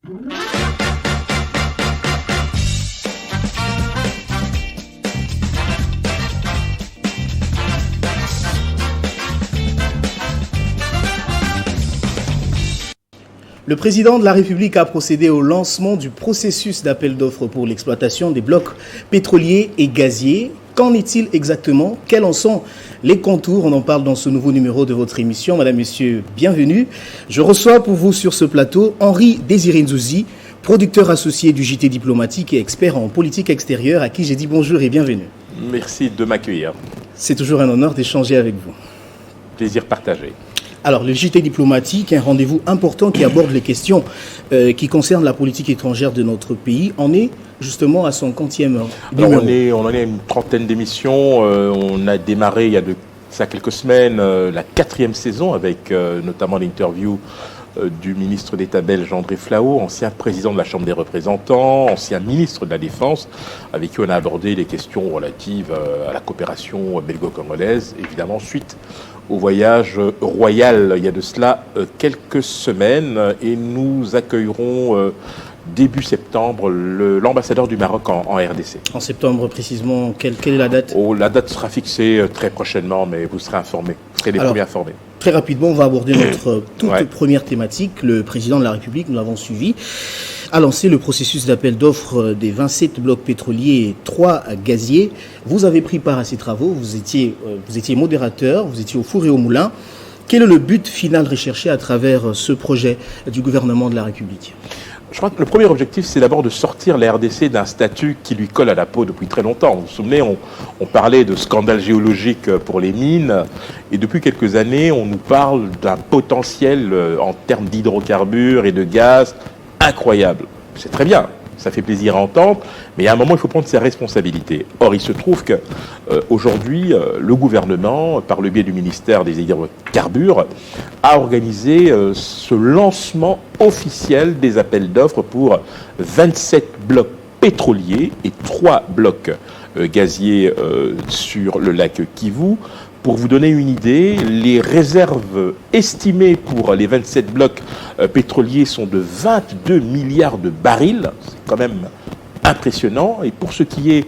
Le président de la République a procédé au lancement du processus d'appel d'offres pour l'exploitation des blocs pétroliers et gaziers. Qu'en est-il exactement? Quels en sont les contours? On en parle dans ce nouveau numéro de votre émission. Madame, Messieurs, bienvenue. Je reçois pour vous sur ce plateau Henri Désiré Nzouzi, producteur associé du JT Diplomatique et expert en politique extérieure, à qui j'ai dit bonjour et bienvenue. Merci de m'accueillir. C'est toujours un honneur d'échanger avec vous. Plaisir partagé. Alors, le JT Diplomatique, un rendez-vous important qui aborde les questions qui concernent la politique étrangère de notre pays, en est justement à son 50e numéro. On en est à une trentaine d'émissions. On a démarré il y a quelques semaines la 4e saison avec notamment l'interview du ministre d'État belge André Flau, ancien président de la Chambre des représentants, ancien ministre de la Défense, avec qui on a abordé les questions relatives à la coopération belgo-congolaise, évidemment suite au voyage royal il y a de cela quelques semaines, et nous accueillerons début septembre l'ambassadeur du Maroc en RDC. En septembre précisément, quelle est la date? La date sera fixée très prochainement, mais vous serez informés, vous serez les premiers informés. Très rapidement, on va aborder notre toute première thématique. Le président de la République, nous l'avons suivi, a lancé le processus d'appel d'offres des 27 blocs pétroliers et 3 gaziers. Vous avez pris part à ces travaux, vous étiez modérateur, vous étiez au four et au moulin. Quel est le but final recherché à travers ce projet du gouvernement de la République? Je crois que le premier objectif, c'est d'abord de sortir la RDC d'un statut qui lui colle à la peau depuis très longtemps. Vous vous souvenez, on parlait de scandale géologique pour les mines, et depuis quelques années, on nous parle d'un potentiel en termes d'hydrocarbures et de gaz incroyable. C'est très bien, ça fait plaisir à entendre, mais à un moment, il faut prendre ses responsabilités. Or, il se trouve que aujourd'hui, le gouvernement, par le biais du ministère des hydrocarbures, a organisé ce lancement officiel des appels d'offres pour 27 blocs pétroliers et 3 blocs gaziers sur le lac Kivu. Pour vous donner une idée, les réserves estimées pour les 27 blocs pétroliers sont de 22 milliards de barils. C'est quand même impressionnant. Et pour ce qui est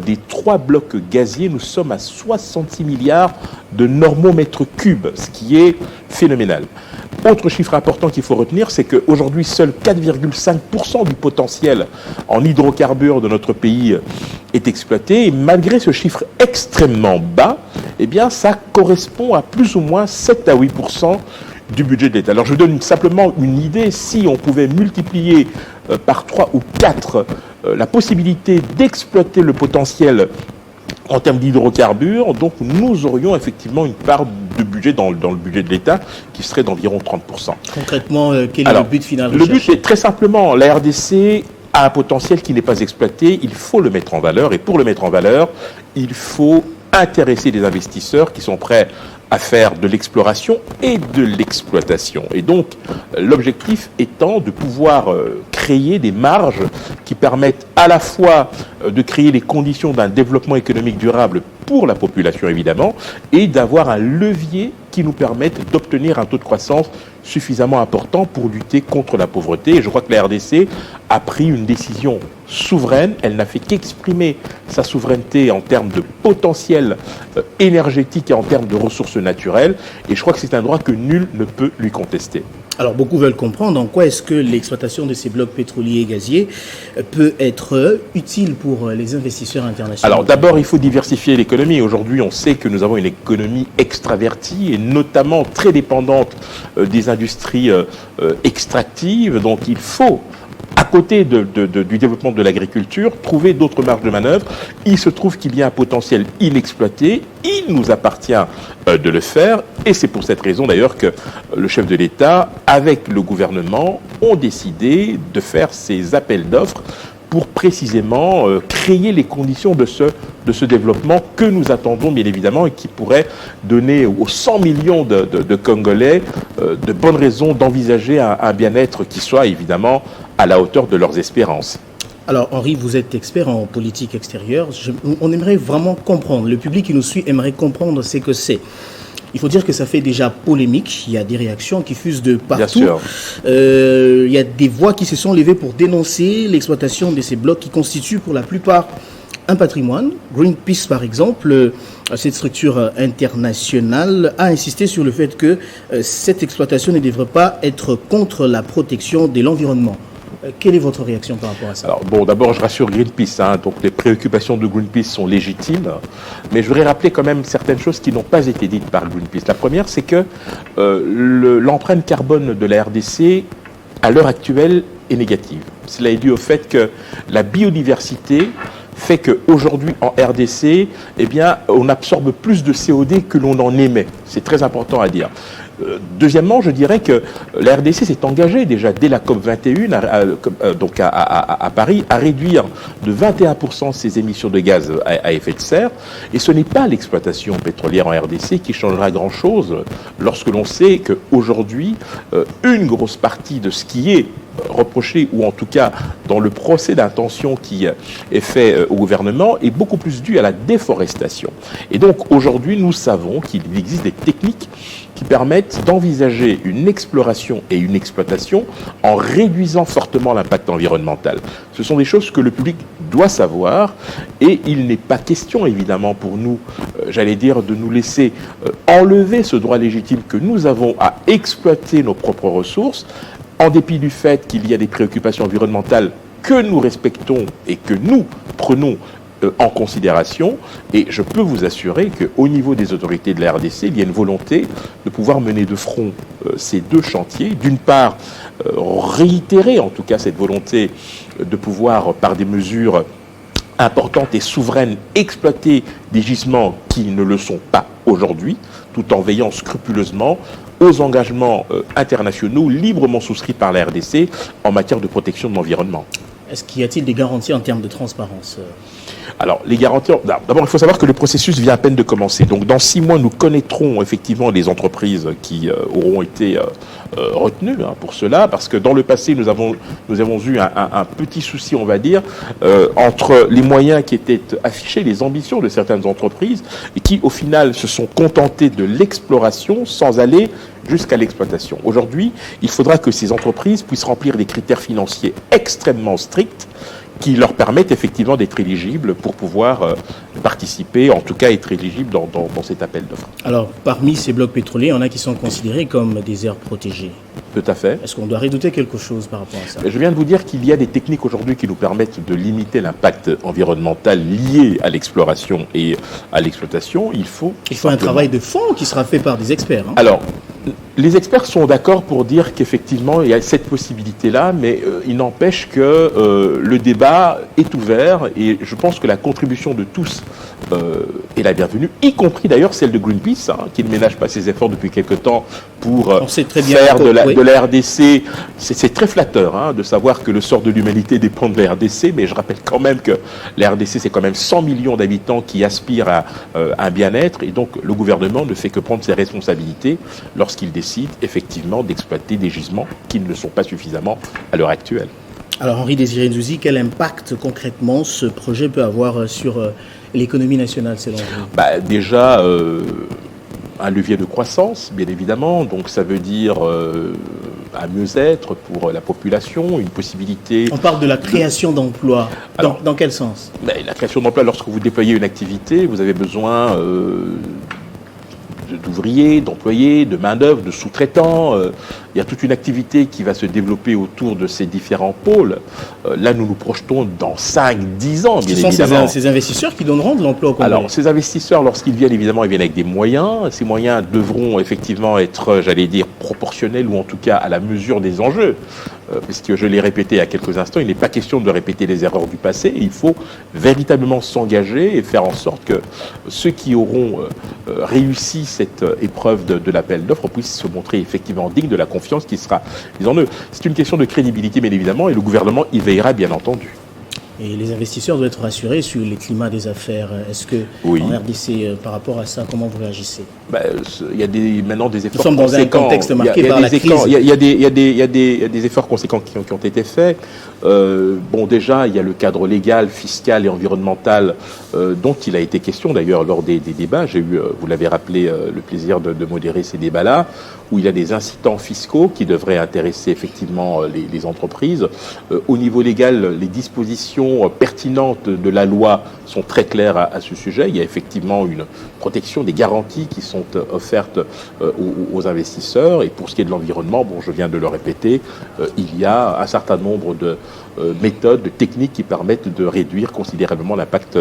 des 3 blocs gaziers, nous sommes à 66 milliards de normomètres cubes, ce qui est phénoménal. Autre chiffre important qu'il faut retenir, c'est qu'aujourd'hui, seul 4,5% du potentiel en hydrocarbures de notre pays est exploité. Et malgré ce chiffre extrêmement bas, eh bien, ça correspond à plus ou moins 7 à 8% du budget de l'État. Alors, je donne simplement une idée. Si on pouvait multiplier par 3 ou 4 la possibilité d'exploiter le potentiel en termes d'hydrocarbures, donc nous aurions effectivement une part de budget dans le budget de l'État qui serait d'environ 30%. Concrètement, quel est le but final? Le but est très simplement, la RDC a un potentiel qui n'est pas exploité, il faut le mettre en valeur, et pour le mettre en valeur, il faut intéresser des investisseurs qui sont prêts à faire de l'exploration et de l'exploitation. Et donc, l'objectif étant de pouvoir créer des marges qui permettent à la fois de créer les conditions d'un développement économique durable pour la population, évidemment, et d'avoir un levier qui nous permette d'obtenir un taux de croissance suffisamment important pour lutter contre la pauvreté. Et je crois que la RDC a pris une décision souveraine. Elle n'a fait qu'exprimer sa souveraineté en termes de potentiel énergétique et en termes de ressources naturelles. Et je crois que c'est un droit que nul ne peut lui contester. Alors, beaucoup veulent comprendre en quoi est-ce que l'exploitation de ces blocs pétroliers et gaziers peut être utile pour les investisseurs internationaux. Alors, d'abord, il faut diversifier l'économie. Aujourd'hui, on sait que nous avons une économie extravertie et notamment très dépendante des industries extractives. Donc, il faut, à côté du développement de l'agriculture, trouver d'autres marges de manœuvre. Il se trouve qu'il y a un potentiel inexploité. Il nous appartient de le faire. Et c'est pour cette raison d'ailleurs que le chef de l'État, avec le gouvernement, ont décidé de faire ces appels d'offres pour précisément créer les conditions de ce développement que nous attendons bien évidemment et qui pourrait donner aux 100 millions de Congolais de bonnes raisons d'envisager un bien-être qui soit évidemment à la hauteur de leurs espérances. Alors Henri, vous êtes expert en politique extérieure. On aimerait vraiment comprendre, le public qui nous suit aimerait comprendre ce que c'est. Il faut dire que ça fait déjà polémique. Il y a des réactions qui fusent de partout. Bien sûr. Il y a des voix qui se sont levées pour dénoncer l'exploitation de ces blocs qui constituent pour la plupart un patrimoine. Greenpeace, par exemple, cette structure internationale, a insisté sur le fait que cette exploitation ne devrait pas être contre la protection de l'environnement. Quelle est votre réaction par rapport à ça? Alors, bon, d'abord, je rassure Greenpeace, donc les préoccupations de Greenpeace sont légitimes, mais je voudrais rappeler quand même certaines choses qui n'ont pas été dites par Greenpeace. La première, c'est que l'empreinte carbone de la RDC, à l'heure actuelle, est négative. Cela est dû au fait que la biodiversité fait qu'aujourd'hui, en RDC, eh bien, on absorbe plus de CO2 que l'on en émet. C'est très important à dire. Deuxièmement, je dirais que la RDC s'est engagée déjà dès la COP21 à Paris à réduire de 21% ses émissions de gaz à effet de serre. Et ce n'est pas l'exploitation pétrolière en RDC qui changera grand-chose lorsque l'on sait qu'aujourd'hui, une grosse partie de ce qui est reproché, ou en tout cas dans le procès d'intention qui est fait au gouvernement, est beaucoup plus dû à la déforestation. Et donc aujourd'hui, nous savons qu'il existe des techniques qui permettent d'envisager une exploration et une exploitation en réduisant fortement l'impact environnemental. Ce sont des choses que le public doit savoir, et il n'est pas question évidemment pour nous, j'allais dire, de nous laisser enlever ce droit légitime que nous avons à exploiter nos propres ressources, en dépit du fait qu'il y a des préoccupations environnementales que nous respectons et que nous prenons en considération. Et je peux vous assurer qu'au niveau des autorités de la RDC, il y a une volonté de pouvoir mener de front ces deux chantiers. D'une part, réitérer en tout cas cette volonté de pouvoir, par des mesures importantes et souveraines, exploiter des gisements qui ne le sont pas aujourd'hui, tout en veillant scrupuleusement aux engagements internationaux librement souscrits par la RDC en matière de protection de l'environnement. Est-ce qu'il y a-t-il des garanties en termes de transparence? Alors, les garanties... D'abord, il faut savoir que le processus vient à peine de commencer. Donc, dans 6 mois, nous connaîtrons effectivement les entreprises qui auront été retenues pour cela, parce que dans le passé, nous avons eu un petit souci, on va dire, entre les moyens qui étaient affichés, les ambitions de certaines entreprises, et qui, au final, se sont contentées de l'exploration sans aller jusqu'à l'exploitation. Aujourd'hui, il faudra que ces entreprises puissent remplir des critères financiers extrêmement stricts qui leur permettent effectivement d'être éligibles pour pouvoir participer, en tout cas être éligibles dans cet appel d'offres. Alors, parmi ces blocs pétroliers, il y en a qui sont considérés comme des aires protégées. Tout à fait. Est-ce qu'on doit redouter quelque chose par rapport à ça? Je viens de vous dire qu'il y a des techniques aujourd'hui qui nous permettent de limiter l'impact environnemental lié à l'exploration et à l'exploitation. Il faut un travail de fond qui sera fait par des experts. Alors, les experts sont d'accord pour dire qu'effectivement, il y a cette possibilité-là, mais il n'empêche que le débat est ouvert, et je pense que la contribution de tous est la bienvenue, y compris d'ailleurs celle de Greenpeace, qui ne ménage pas ses efforts depuis quelque temps pour faire de la RDC. C'est très flatteur de savoir que le sort de l'humanité dépend de la RDC, mais je rappelle quand même que la RDC, c'est quand même 100 millions d'habitants qui aspirent à un bien-être, et donc le gouvernement ne fait que prendre ses responsabilités lorsqu'il décide effectivement d'exploiter des gisements qui ne le sont pas suffisamment à l'heure actuelle. Alors Henri-Désiré Nzouzi, quel impact concrètement ce projet peut avoir sur l'économie nationale selon vous? Déjà, un levier de croissance, bien évidemment, donc ça veut dire un mieux-être pour la population, une possibilité... On parle de la création d'emplois. Dans quel sens? La création d'emplois, lorsque vous déployez une activité, vous avez besoin d'ouvriers, d'employés, de main-d'œuvre, de sous-traitants. Il y a toute une activité qui va se développer autour de ces différents pôles. Là, nous nous projetons dans 5-10 ans, bien évidemment. Ce sont ces investisseurs qui donneront de l'emploi au Congo. Alors, ces investisseurs, lorsqu'ils viennent, évidemment, ils viennent avec des moyens. Ces moyens devront effectivement être, j'allais dire, proportionnels, ou en tout cas à la mesure des enjeux. Puisque je l'ai répété il y a quelques instants, il n'est pas question de répéter les erreurs du passé. Il faut véritablement s'engager et faire en sorte que ceux qui auront réussi cette épreuve de l'appel d'offres puissent se montrer effectivement dignes de la confiance qui sera mise en eux. C'est une question de crédibilité, bien évidemment, et le gouvernement y veillera, bien entendu. Et les investisseurs doivent être rassurés sur les climats des affaires. Est-ce que Oui. en RDC, par rapport à ça, comment vous réagissez? Il y a maintenant des efforts conséquents. Nous sommes dans un contexte marqué par la crise. Il y a des efforts conséquents qui ont été faits. Déjà, il y a le cadre légal, fiscal et environnemental dont il a été question d'ailleurs lors des débats. J'ai eu, vous l'avez rappelé, le plaisir de modérer ces débats-là, où il y a des incitants fiscaux qui devraient intéresser effectivement les entreprises. Au niveau légal, les dispositions pertinentes de la loi sont très claires à ce sujet. Il y a effectivement une protection, des garanties qui sont offertes aux investisseurs. Et pour ce qui est de l'environnement, je viens de le répéter, il y a un certain nombre de méthodes, de techniques qui permettent de réduire considérablement l'impact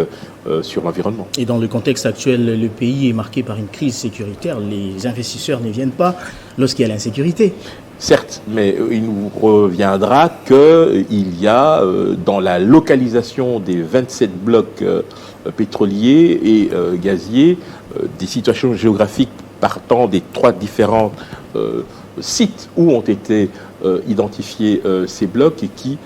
sur l'environnement. Et dans le contexte actuel, le pays est marqué par une crise sécuritaire. Les investisseurs ne viennent pas lorsqu'il y a l'insécurité. Certes, mais il nous reviendra qu'il y a dans la localisation des 27 blocs pétroliers et gaziers des situations géographiques partant des 3 différents sites où ont été identifiés ces blocs et qui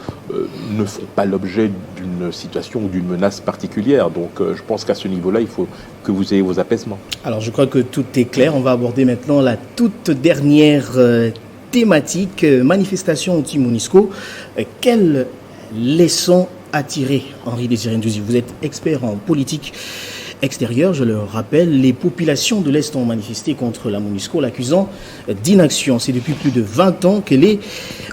ne font pas l'objet d'une situation ou d'une menace particulière. Donc je pense qu'à ce niveau-là, il faut que vous ayez vos apaisements. Alors je crois que tout est clair. On va aborder maintenant la toute dernière thématique, manifestation anti-MONUSCO. Quelles leçons à tirer, Henri-Désiré Ndouzi? Vous êtes expert en politique extérieure, je le rappelle. Les populations de l'Est ont manifesté contre la MONUSCO, l'accusant d'inaction. C'est depuis plus de 20 ans qu'elle est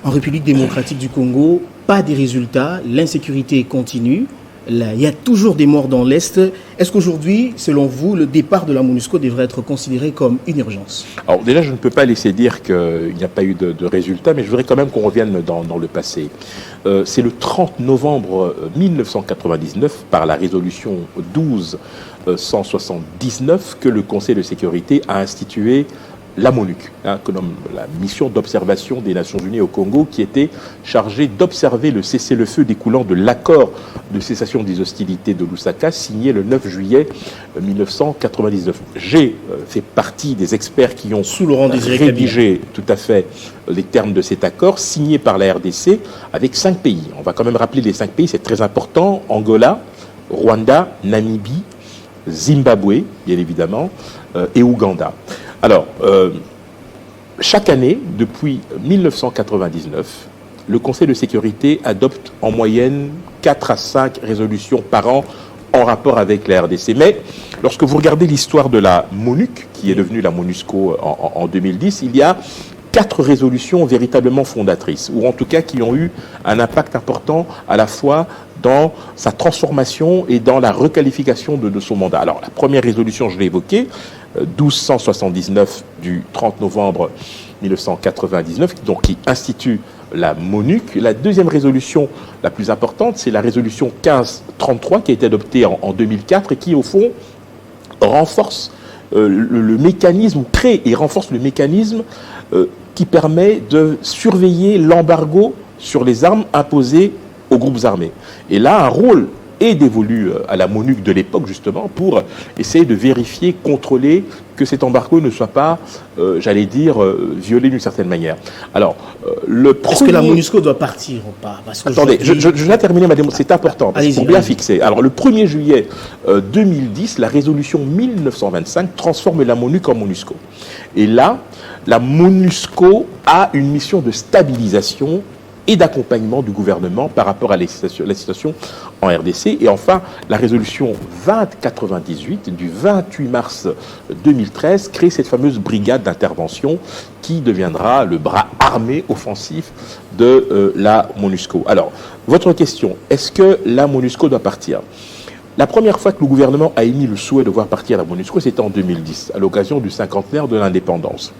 en République démocratique du Congo. Pas de résultats, l'insécurité continue. Là, il y a toujours des morts dans l'Est. Est-ce qu'aujourd'hui, selon vous, le départ de la MONUSCO devrait être considéré comme une urgence? Alors déjà, je ne peux pas laisser dire qu'il n'y a pas eu de résultats, mais je voudrais quand même qu'on revienne dans le passé. C'est le 30 novembre 1999, par la résolution 1279, que le Conseil de sécurité a institué la MONUC, comme la mission d'observation des Nations Unies au Congo, qui était chargée d'observer le cessez-le-feu découlant de l'accord de cessation des hostilités de Lusaka, signé le 9 juillet 1999. J'ai fait partie des experts qui ont rédigé tout à fait les termes de cet accord, signé par la RDC, avec 5 pays. On va quand même rappeler les 5 pays, c'est très important: Angola, Rwanda, Namibie, Zimbabwe, bien évidemment, et Ouganda. Alors, chaque année, depuis 1999, le Conseil de sécurité adopte en moyenne 4 à 5 résolutions par an en rapport avec la RDC. Mais lorsque vous regardez l'histoire de la MONUC, qui est devenue la MONUSCO en 2010, il y a 4 résolutions véritablement fondatrices, ou en tout cas qui ont eu un impact important à la fois dans sa transformation et dans la requalification de son mandat. Alors, la première résolution, je l'ai évoquée, 1279 du 30 novembre 1999, donc qui institue la MONUC. La deuxième résolution la plus importante, c'est la résolution 1533 qui a été adoptée en 2004 et qui, au fond, renforce le mécanisme, crée et renforce le mécanisme qui permet de surveiller l'embargo sur les armes imposées aux groupes armés. Et là, un rôle est dévolu à la MONUC de l'époque, justement, pour essayer de vérifier, contrôler que cet embargo ne soit pas, violé d'une certaine manière. Alors, Est-ce que la MONUSCO doit partir ou pas? Parce que attendez, je vais terminer ma démonstration, c'est important, parce qu'il faut bien fixer. Alors, le 1er juillet 2010, la résolution 1925 transforme la MONUC en MONUSCO. Et là, la MONUSCO a une mission de stabilisation et d'accompagnement du gouvernement par rapport à la situation en RDC. Et enfin, la résolution 2098 du 28 mars 2013 crée cette fameuse brigade d'intervention qui deviendra le bras armé offensif de la MONUSCO. Alors, votre question, est-ce que la MONUSCO doit partir? La première fois que le gouvernement a émis le souhait de voir partir la MONUSCO, c'était en 2010, à l'occasion du cinquantenaire de l'indépendance.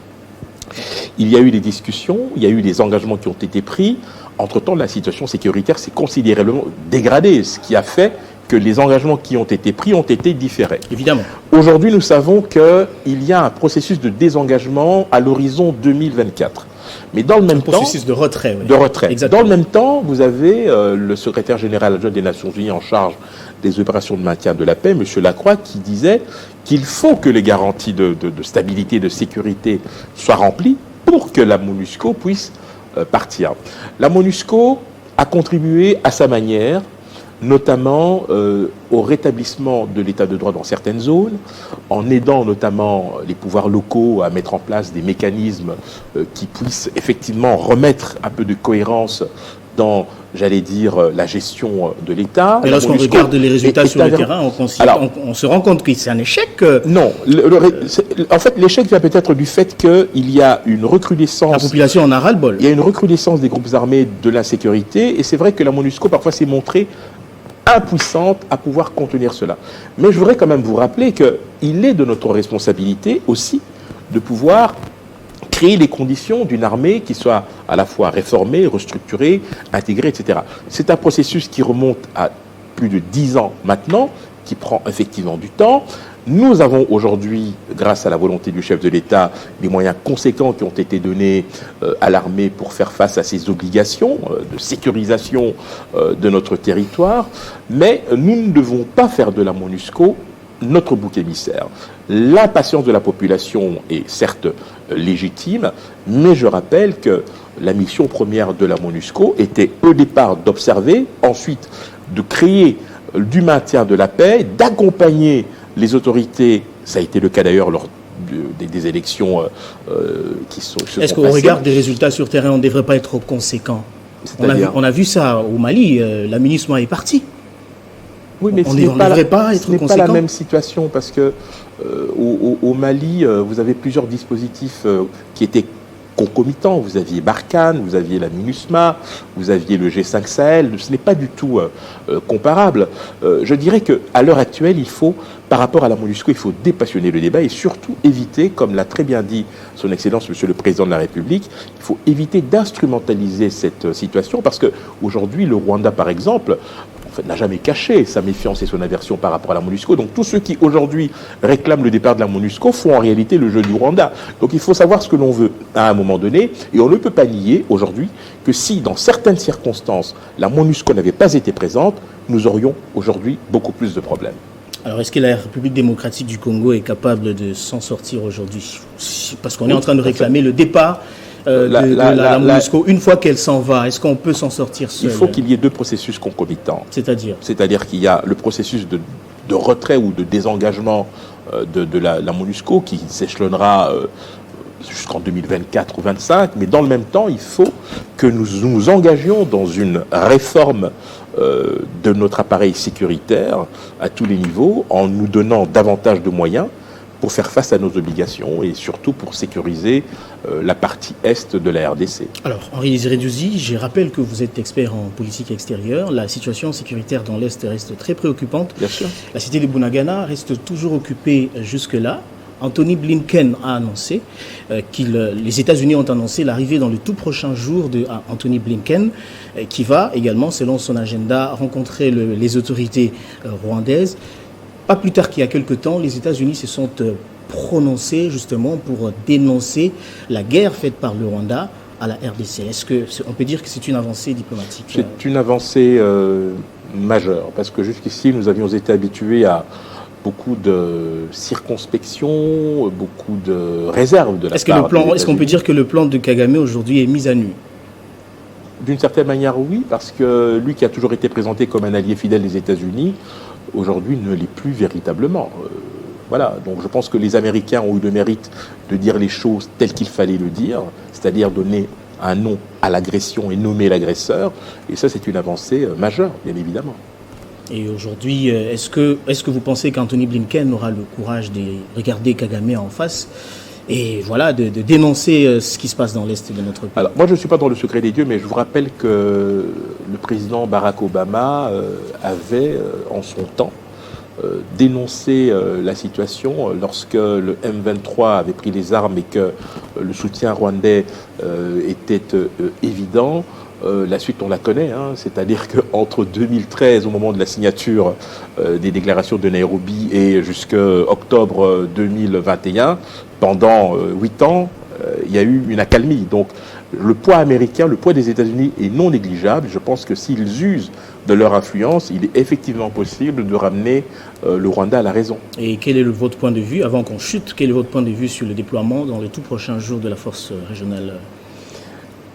Il y a eu des discussions, il y a eu des engagements qui ont été pris. Entre-temps, la situation sécuritaire s'est considérablement dégradée, ce qui a fait que les engagements qui ont été pris ont été différés. Évidemment. Aujourd'hui, nous savons qu'il y a un processus de désengagement à l'horizon 2024. Mais dans le même temps... processus de retrait. Oui. De retrait. Exactement. Dans le même temps, vous avez le secrétaire général adjoint des Nations Unies en charge des opérations de maintien de la paix, M. Lacroix, qui disait qu'il faut que les garanties de stabilité et de sécurité soient remplies pour que la MONUSCO puisse partir. La MONUSCO a contribué à sa manière notamment au rétablissement de l'état de droit dans certaines zones, en aidant notamment les pouvoirs locaux à mettre en place des mécanismes qui puissent effectivement remettre un peu de cohérence dans, j'allais dire, la gestion de l'État. Mais lorsqu'on regarde les résultats sur le terrain, on se rend compte que c'est un échec. Non. En fait, l'échec vient peut-être du fait qu'il y a une recrudescence... La population en a ras-le-bol. Il y a une recrudescence des groupes armés de l'insécurité, et c'est vrai que la MONUSCO parfois s'est montrée impuissante à pouvoir contenir cela. Mais je voudrais quand même vous rappeler qu'il est de notre responsabilité aussi de pouvoir créer les conditions d'une armée qui soit à la fois réformée, restructurée, intégrée, etc. C'est un processus qui remonte à plus de 10 ans maintenant, qui prend effectivement du temps. Nous avons aujourd'hui, grâce à la volonté du chef de l'État, des moyens conséquents qui ont été donnés à l'armée pour faire face à ses obligations de sécurisation de notre territoire. Mais nous ne devons pas faire de la MONUSCO notre bouc émissaire. L'impatience de la population est certes légitime, mais je rappelle que la mission première de la MONUSCO était au départ d'observer, ensuite de créer du maintien de la paix, d'accompagner les autorités, ça a été le cas d'ailleurs lors des élections qui se sont passées. Est-ce qu'au regard des résultats sur terrain, on ne devrait pas être conséquent? On a vu ça au Mali, la MINUSMA est partie. Oui, mais ce n'est pas la même situation parce que au Mali, vous avez plusieurs dispositifs qui étaient concomitants. Vous aviez Barkhane, vous aviez la MINUSMA, vous aviez le G5 Sahel. Ce n'est pas du tout comparable. Je dirais qu'à l'heure actuelle, par rapport à la MONUSCO, il faut dépassionner le débat et surtout éviter, comme l'a très bien dit son Excellence Monsieur le Président de la République, il faut éviter d'instrumentaliser cette situation parce qu'aujourd'hui, le Rwanda, par exemple, n'a jamais caché sa méfiance et son aversion par rapport à la MONUSCO. Donc tous ceux qui aujourd'hui réclament le départ de la MONUSCO font en réalité le jeu du Rwanda. Donc il faut savoir ce que l'on veut à un moment donné, et on ne peut pas nier aujourd'hui que si dans certaines circonstances la MONUSCO n'avait pas été présente, nous aurions aujourd'hui beaucoup plus de problèmes. Alors est-ce que la République démocratique du Congo est capable de s'en sortir aujourd'hui? Parce qu'on est en train de réclamer le départ la MONUSCO, une fois qu'elle s'en va, est-ce qu'on peut s'en sortir seul? Il faut qu'il y ait deux processus concomitants. C'est-à-dire qu'il y a le processus de retrait ou de désengagement de la MONUSCO qui s'échelonnera jusqu'en 2024 ou 2025, mais dans le même temps, il faut que nous nous engagions dans une réforme de notre appareil sécuritaire à tous les niveaux en nous donnant davantage de moyens pour faire face à nos obligations et surtout pour sécuriser la partie est de la RDC. Alors, Henri Désiré Diouzy, je rappelle que vous êtes expert en politique extérieure. La situation sécuritaire dans l'Est reste très préoccupante. Bien sûr. La cité de Bunagana reste toujours occupée jusque-là. Anthony Blinken a annoncé les États-Unis ont annoncé l'arrivée dans le tout prochain jour de Anthony Blinken, qui va également, selon son agenda, rencontrer les autorités rwandaises. Pas plus tard qu'il y a quelque temps, les États-Unis se sont prononcés justement pour dénoncer la guerre faite par le Rwanda à la RDC. Est-ce qu'on peut dire que c'est une avancée diplomatique? C'est une avancée majeure, parce que jusqu'ici, nous avions été habitués à beaucoup de circonspection, beaucoup de réserves de la part des États-Unis. Est-ce qu'on peut dire que le plan de Kagame aujourd'hui est mis à nu? D'une certaine manière, oui, parce que lui qui a toujours été présenté comme un allié fidèle des États-Unis, aujourd'hui ne l'est plus véritablement. Voilà, donc je pense que les Américains ont eu le mérite de dire les choses telles qu'il fallait le dire, c'est-à-dire donner un nom à l'agression et nommer l'agresseur, et ça c'est une avancée majeure, bien évidemment. Et aujourd'hui, est-ce que vous pensez qu'Anthony Blinken aura le courage de regarder Kagame en face et voilà, de dénoncer ce qui se passe dans l'Est de notre pays? Alors, moi, je ne suis pas dans le secret des dieux, mais je vous rappelle que le président Barack Obama avait, en son temps, dénoncé la situation lorsque le M23 avait pris les armes et que le soutien rwandais était évident. La suite, on la connaît, hein, c'est-à-dire qu'entre 2013, au moment de la signature des déclarations de Nairobi, et jusqu'à octobre 2021, pendant 8 ans, il y a eu une accalmie. Donc, le poids américain, le poids des États-Unis est non négligeable. Je pense que s'ils usent de leur influence, il est effectivement possible de ramener le Rwanda à la raison. Et quel est votre point de vue, avant qu'on chute, quel est votre point de vue sur le déploiement dans les tout prochains jours de la force régionale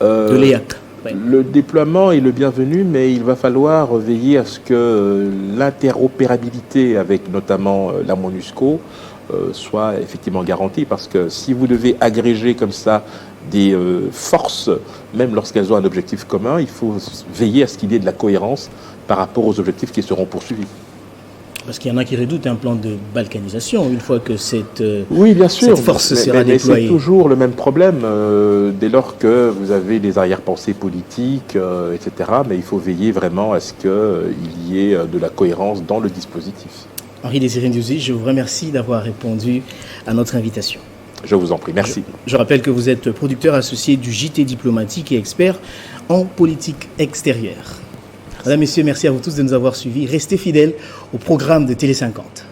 de l'EAC? prenne. Le déploiement est le bienvenu, mais il va falloir veiller à ce que l'interopérabilité avec notamment la MONUSCO soit effectivement garantie, parce que si vous devez agréger comme ça des forces, même lorsqu'elles ont un objectif commun, il faut veiller à ce qu'il y ait de la cohérence par rapport aux objectifs qui seront poursuivis. Parce qu'il y en a qui redoutent un plan de balkanisation une fois que cette, oui, bien sûr, cette force sera déployée. Mais c'est toujours le même problème dès lors que vous avez des arrière-pensées politiques, etc. Mais il faut veiller vraiment à ce qu'il y ait de la cohérence dans le dispositif. Henri-Désiré Ndiouzi, je vous remercie d'avoir répondu à notre invitation. Je vous en prie, merci. Je rappelle que vous êtes producteur associé du JT diplomatique et expert en politique extérieure. Mesdames, Messieurs, merci à vous tous de nous avoir suivis. Restez fidèles au programme de Télé 50.